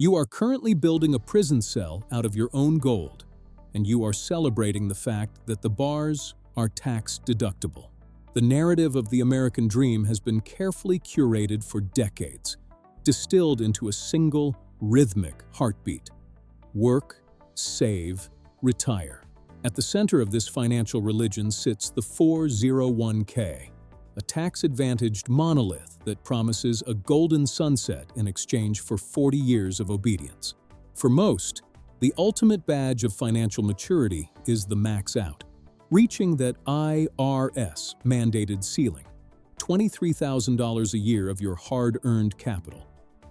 You are currently building a prison cell out of your own gold, and you are celebrating the fact that the bars are tax deductible. The narrative of the American dream has been carefully curated for decades, distilled into a single, rhythmic heartbeat. Work, save, retire. At the center of this financial religion sits the 401k, a tax-advantaged monolith that promises a golden sunset in exchange for 40 years of obedience. For most, the ultimate badge of financial maturity is the max out, reaching that IRS-mandated ceiling, $23,000 a year of your hard-earned capital,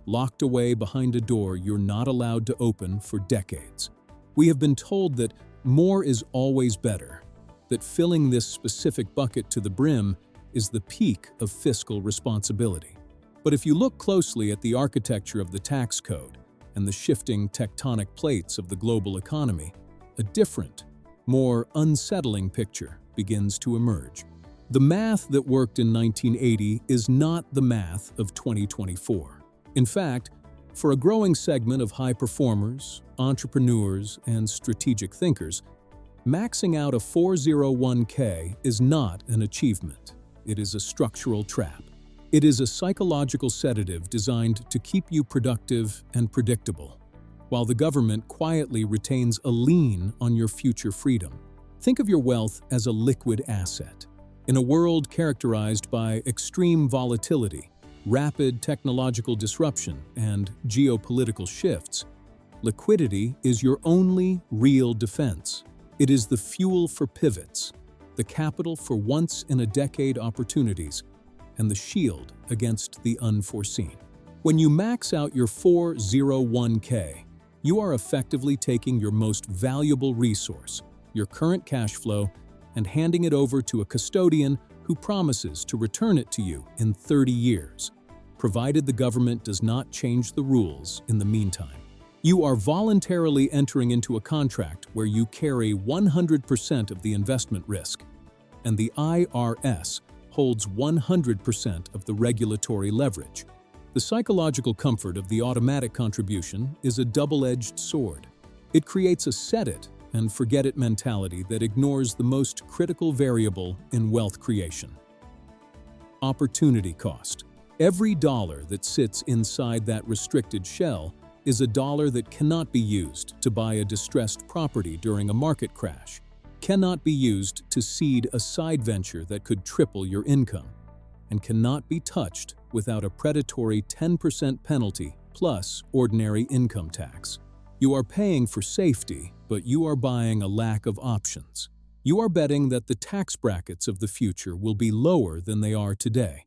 locked away behind a door you're not allowed to open for decades. We have been told that more is always better, that filling this specific bucket to the brim is the peak of fiscal responsibility. But if you look closely at the architecture of the tax code and the shifting tectonic plates of the global economy, a different, more unsettling picture begins to emerge. The math that worked in 1980 is not the math of 2024. In fact, for a growing segment of high performers, entrepreneurs, and strategic thinkers, maxing out a 401k is not an achievement. It is a structural trap. It is a psychological sedative designed to keep you productive and predictable, while the government quietly retains a lien on your future freedom. Think of your wealth as a liquid asset. In a world characterized by extreme volatility, rapid technological disruption, and geopolitical shifts, liquidity is your only real defense. It is the fuel for pivots, the capital for once-in-a-decade opportunities, and the shield against the unforeseen. When you max out your 401k, you are effectively taking your most valuable resource, your current cash flow, and handing it over to a custodian who promises to return it to you in 30 years, provided the government does not change the rules in the meantime. You are voluntarily entering into a contract where you carry 100% of the investment risk, and the IRS holds 100% of the regulatory leverage. The psychological comfort of the automatic contribution is a double-edged sword. It creates a set-it-and-forget-it mentality that ignores the most critical variable in wealth creation: opportunity cost. Every dollar that sits inside that restricted shell is a dollar that cannot be used to buy a distressed property during a market crash, cannot be used to seed a side venture that could triple your income, and cannot be touched without a predatory 10% penalty plus ordinary income tax. You are paying for safety, but you are buying a lack of options. You are betting that the tax brackets of the future will be lower than they are today,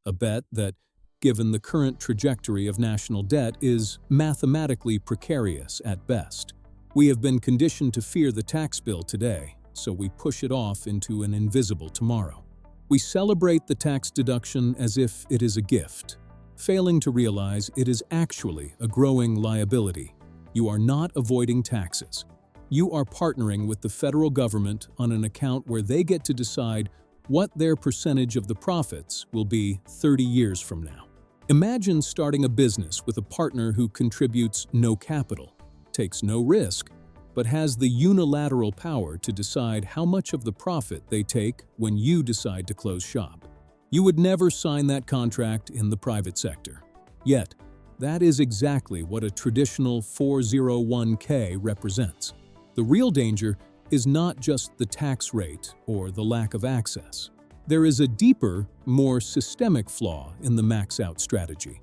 a bet that, given the current trajectory of national debt, is mathematically precarious at best. We have been conditioned to fear the tax bill today, so we push it off into an invisible tomorrow. We celebrate the tax deduction as if it is a gift, failing to realize it is actually a growing liability. You are not avoiding taxes. You are partnering with the federal government on an account where they get to decide what their percentage of the profits will be 30 years from now. Imagine starting a business with a partner who contributes no capital, takes no risk, but has the unilateral power to decide how much of the profit they take when you decide to close shop. You would never sign that contract in the private sector. Yet, that is exactly what a traditional 401k represents. The real danger is not just the tax rate or the lack of access. There is a deeper, more systemic flaw in the max-out strategy,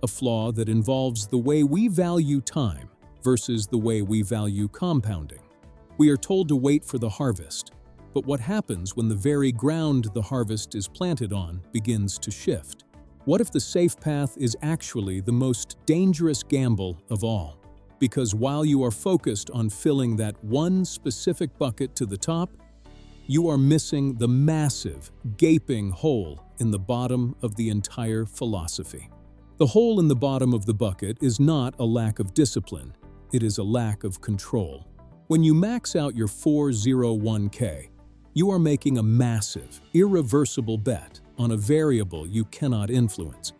a flaw that involves the way we value time versus the way we value compounding. We are told to wait for the harvest, but what happens when the very ground the harvest is planted on begins to shift? What if the safe path is actually the most dangerous gamble of all? Because while you are focused on filling that one specific bucket to the top, you are missing the massive, gaping hole in the bottom of the entire philosophy. The hole in the bottom of the bucket is not a lack of discipline, it is a lack of control. When you max out your 401k, you are making a massive, irreversible bet on a variable you cannot influence.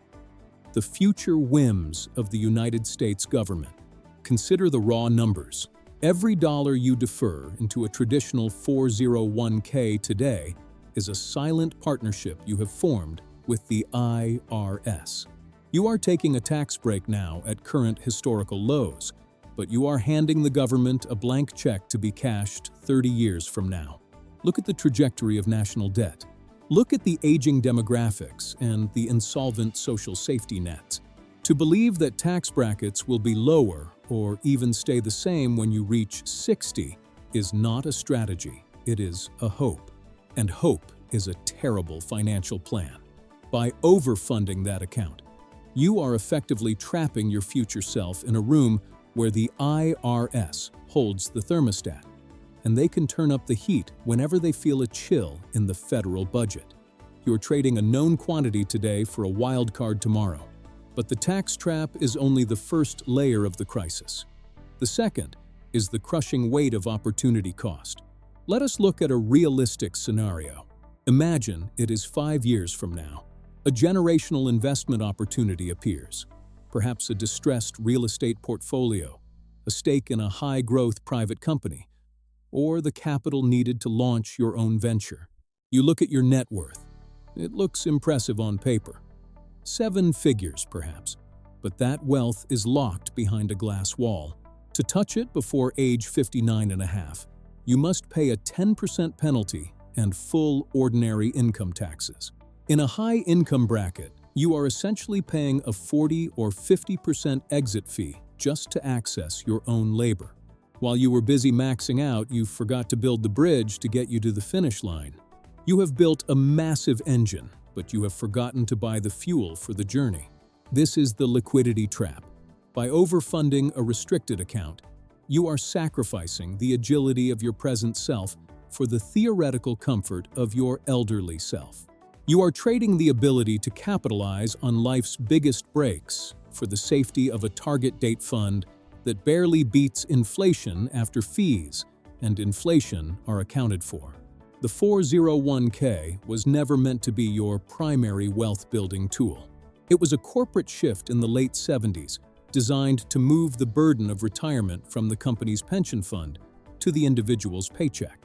the future whims of the United States government. Consider the raw numbers. Every dollar you defer into a traditional 401k today is a silent partnership you have formed with the IRS. You are taking a tax break now at current historical lows, but you are handing the government a blank check to be cashed 30 years from now. Look at the trajectory of national debt. Look at the aging demographics and the insolvent social safety nets. To believe that tax brackets will be lower or even stay the same when you reach 60 is not a strategy, it is a hope. And hope is a terrible financial plan. By overfunding that account, you are effectively trapping your future self in a room where the IRS holds the thermostat, and they can turn up the heat whenever they feel a chill in the federal budget. You're trading a known quantity today for a wild card tomorrow. But the tax trap is only the first layer of the crisis. The second is the crushing weight of opportunity cost. Let us look at a realistic scenario. Imagine it is 5 years from now. A generational investment opportunity appears. Perhaps a distressed real estate portfolio, a stake in a high-growth private company, or the capital needed to launch your own venture. You look at your net worth. It looks impressive on paper. 7 figures, perhaps, but that wealth is locked behind a glass wall. To touch it before age 59 and a half, you must pay a 10% penalty and full ordinary income taxes. In a high-income bracket, you are essentially paying a 40 or 50% exit fee just to access your own labor. While you were busy maxing out, you forgot to build the bridge to get you to the finish line. You have built a massive engine, but you have forgotten to buy the fuel for the journey. This is the liquidity trap. By overfunding a restricted account, you are sacrificing the agility of your present self for the theoretical comfort of your elderly self. You are trading the ability to capitalize on life's biggest breaks for the safety of a target date fund that barely beats inflation after fees and inflation are accounted for. The 401k was never meant to be your primary wealth-building tool. It was a corporate shift in the late 70s designed to move the burden of retirement from the company's pension fund to the individual's paycheck.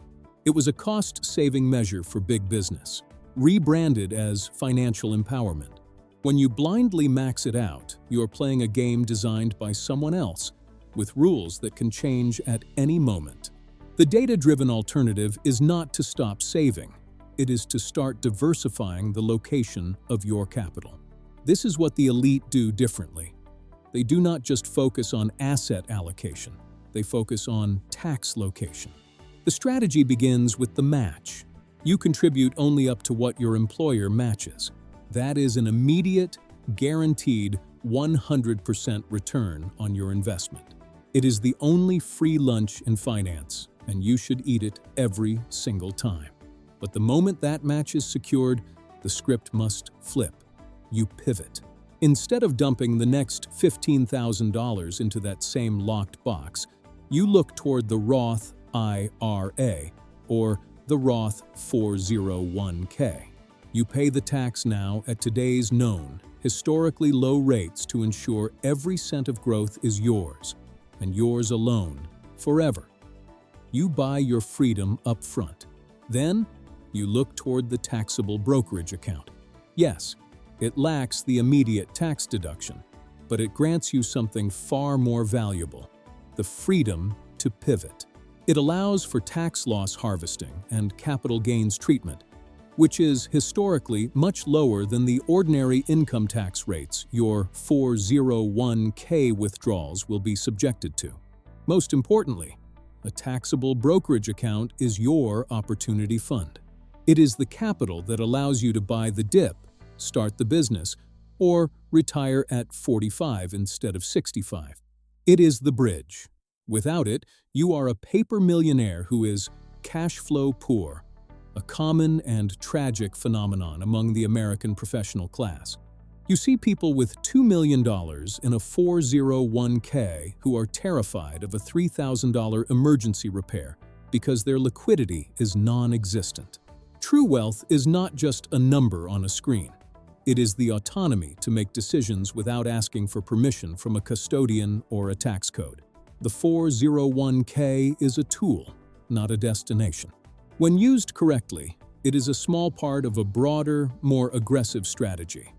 It was a cost-saving measure for big business, rebranded as financial empowerment. When you blindly max it out, you're playing a game designed by someone else with rules that can change at any moment. The data-driven alternative is not to stop saving. It is to start diversifying the location of your capital. This is what the elite do differently. They do not just focus on asset allocation. They focus on tax location. The strategy begins with the match. You contribute only up to what your employer matches. That is an immediate, guaranteed 100% return on your investment. It is the only free lunch in finance, and you should eat it every single time. But the moment that match is secured, the script must flip. You pivot. Instead of dumping the next $15,000 into that same locked box, you look toward the Roth IRA or the Roth 401k. You pay the tax now at today's known, historically low rates to ensure every cent of growth is yours, and yours alone, forever. You buy your freedom up front. Then, you look toward the taxable brokerage account. Yes, it lacks the immediate tax deduction, but it grants you something far more valuable: the freedom to pivot. It allows for tax loss harvesting and capital gains treatment, which is historically much lower than the ordinary income tax rates your 401k withdrawals will be subjected to. Most importantly, a taxable brokerage account is your opportunity fund. It is the capital that allows you to buy the dip, start the business, or retire at 45 instead of 65. It is the bridge. Without it, you are a paper millionaire who is cash flow poor, a common and tragic phenomenon among the American professional class. You see people with $2 million in a 401k who are terrified of a $3,000 emergency repair because their liquidity is non-existent. True wealth is not just a number on a screen. It is the autonomy to make decisions without asking for permission from a custodian or a tax code. The 401k is a tool, not a destination. When used correctly, it is a small part of a broader, more aggressive strategy.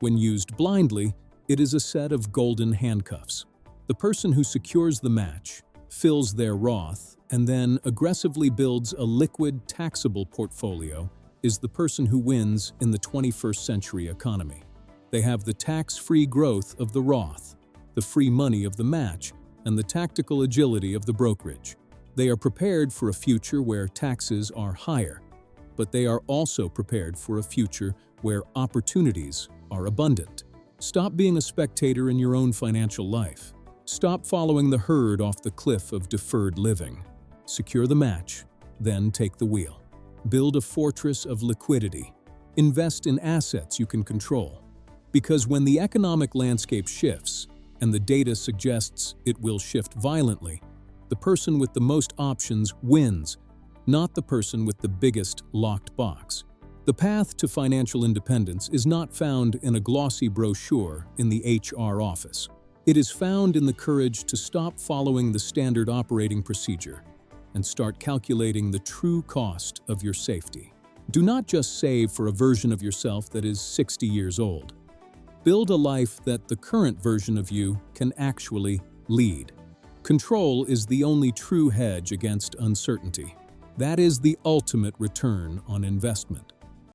When used blindly, it is a set of golden handcuffs. The person who secures the match, fills their Roth, and then aggressively builds a liquid, taxable portfolio is the person who wins in the 21st century economy. They have the tax-free growth of the Roth, the free money of the match, and the tactical agility of the brokerage. They are prepared for a future where taxes are higher, but they are also prepared for a future where opportunities are abundant. Stop being a spectator in your own financial life. Stop following the herd off the cliff of deferred living. Secure the match, then take the wheel. Build a fortress of liquidity. Invest in assets you can control. Because when the economic landscape shifts, and the data suggests it will shift violently, the person with the most options wins, not the person with the biggest locked box. The path to financial independence is not found in a glossy brochure in the HR office. It is found in the courage to stop following the standard operating procedure and start calculating the true cost of your safety. Do not just save for a version of yourself that is 60 years old. Build a life that the current version of you can actually lead. Control is the only true hedge against uncertainty. That is the ultimate return on investment.